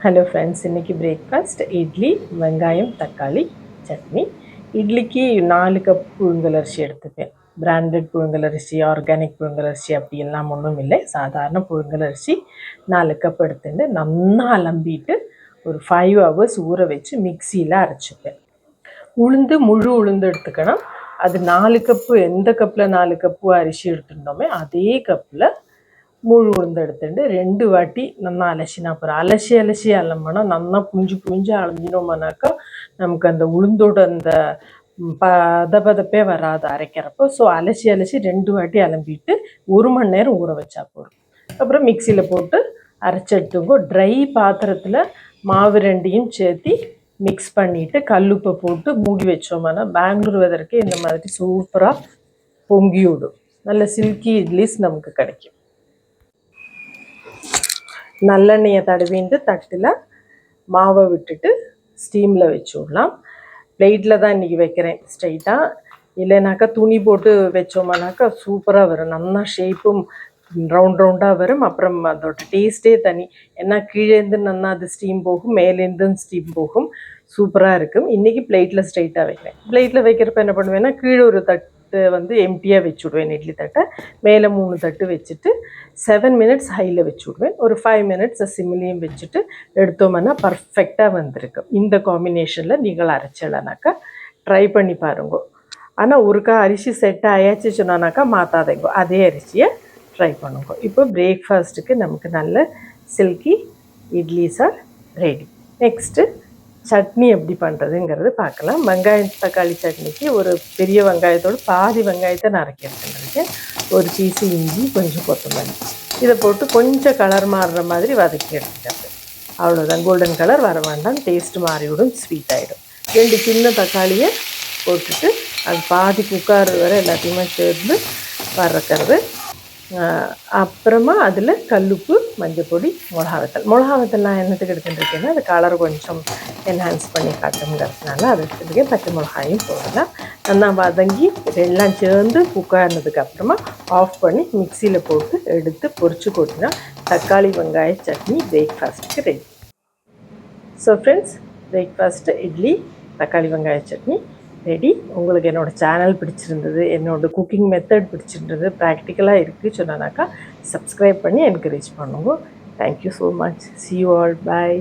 Hello friends, இன்றைக்கி breakfast idli, வெங்காயம், தக்காளி சட்னி. இட்லிக்கு 4 கப் புழுங்கலரிசி எடுத்துப்பேன். பிராண்டட் புழுங்கலரிசி, ஆர்கானிக் புழுங்கலரிசி அப்படி எல்லாம் ஒன்றும் இல்லை. சாதாரண புழுங்கலரிசி 4 கப் எடுத்துட்டு நல்லா அலம்பிட்டு ஒரு 5 ஹவர்ஸ் ஊற வச்சு மிக்சியில் அரைச்சிப்பேன். முழு உளுந்து எடுத்துக்கணும். அது 4 கப்பு, எந்த கப்பில் 4 கப்பு அரிசி எடுத்துட்டோமே அதே கப்பில் முழு உளுந்து எடுத்துட்டு 2 வாட்டி நல்லா அலசினா அப்புறம் அலசி அலம்பனா நல்லா புழிஞ்சு அலம்பினோம்னாக்கா நமக்கு அந்த உளுந்தோட அந்த பதப்பே வராது அரைக்கிறப்போ. ஸோ அலசி 2 வாட்டி அலம்பிட்டு 1 மணி நேரம் ஊற வச்சா போதும். அப்புறம் மிக்சியில் போட்டு அரைச்சி எடுத்துக்கோ. ட்ரை பாத்திரத்தில் மாவு ரெண்டையும் சேர்த்து மிக்ஸ் பண்ணிவிட்டு கல்லுப்பை போட்டு மூடி வச்சோம்னா பெங்களூர் வெதருக்கு இந்த மாதிரி சூப்பராக பொங்கி விடும். நல்ல சில்கி இட்லிஸ் நமக்கு கிடைக்கும். நல்லெண்ணெயை தடவிட்டு தட்டில் மாவை விட்டுட்டு ஸ்டீமில் வச்சு விடலாம். பிளேட்டில் தான் இன்றைக்கி வைக்கிறேன் ஸ்ட்ரைட்டாக. இல்லைனாக்கா துணி போட்டு வச்சோம்னாக்கா சூப்பராக வரும். நல்லா ஷேப்பும் ரவுண்டாக வரும். அப்புறம் அதோட டேஸ்ட்டே தனி. ஏன்னா கீழேருந்து நல்லா அது ஸ்டீம் போகும், மேலேருந்தும் ஸ்டீம் போகும். சூப்பராக இருக்கும். இன்றைக்கி பிளேட்டில் ஸ்ட்ரைட்டாக வைக்கிறேன். பிளேட்டில் வைக்கிறப்ப என்ன பண்ணுவேன்னா கீழே ஒரு தட்டு எம்டியாக வச்சு விடுவேன். இட்லி தட்டை மேலே 3 தட்டு வச்சுட்டு 7 மினிட்ஸ் ஹையில் வச்சு விடுவேன். ஒரு 5 மினிட்ஸ் சிம்மிலையும் வச்சுட்டு எடுத்தோம்னா பர்ஃபெக்டாக வந்திருக்கும். இந்த காம்பினேஷனில் நீங்கள் அரைச்சலனாக்கா ட்ரை பண்ணி பாருங்க. ஆனால் ஒருக்கா அரிசி செட் ஆயாச்சு சொன்னானாக்கா மாற்றாதேங்கோ, அதே அரிசியை ட்ரை பண்ணுங்க. இப்போ பிரேக்ஃபாஸ்ட்டுக்கு நமக்கு நல்ல silky idlis are ready. Next chutney எப்படி பண்ணுறதுங்கிறது பார்க்கலாம். வெங்காயம் தக்காளி சட்னிக்கு ஒரு பெரிய வெங்காயத்தோடு பாதி வெங்காயத்தை நறுக்கி எடுத்துருக்கேன். ஒரு பீஸு இஞ்சி, கொஞ்சம் கொத்தமல்லி, இதை போட்டு கொஞ்சம் கலர் மாறுற மாதிரி வதக்கி எடுத்துக்கிறது. அவ்வளோதான். கோல்டன் கலர் வர வேண்டாம், டேஸ்ட்டு மாறிவிடும், ஸ்வீட் ஆகிடும். 2 சின்ன தக்காளியை போட்டுட்டு அது பாதி குக்கார் வரை எல்லாத்தையுமே சேர்ந்து வறுக்கிறது. அப்புறமா அதில் கல்லுப்பு, மஞ்சள் பொடி, மிளகாவத்தல் நான் என்னத்துக்கு எடுத்துட்டுருக்கேன்னா அது கலர் கொஞ்சம் என்ஹான்ஸ் பண்ணி காட்டுங்கிறதுனால அதை எடுத்துருக்கேன். பச்சை மிளகாயும் போடலாம். நல்லா வதங்கி எல்லாம் சேர்ந்து குக்கானதுக்கு அப்புறமா ஆஃப் பண்ணி மிக்சியில் போட்டு எடுத்து பொரிச்சு கொட்டினா தக்காளி வெங்காய சட்னி பிரேக்ஃபாஸ்ட்டுக்கு ready. So friends, breakfast idli, தக்காளி வெங்காய சட்னி ரெடி. உங்களுக்கு என்னோடய சேனல் பிடிச்சிருந்தது, என்னோடய குக்கிங் மெத்தட் பிடிச்சிருந்தது, ப்ராக்டிக்கலாக இருக்குது சொன்னாக்கா சப்ஸ்கிரைப் பண்ணி என்கரேஜ் பண்ணுங்க. Thank you so much. See you all. Bye.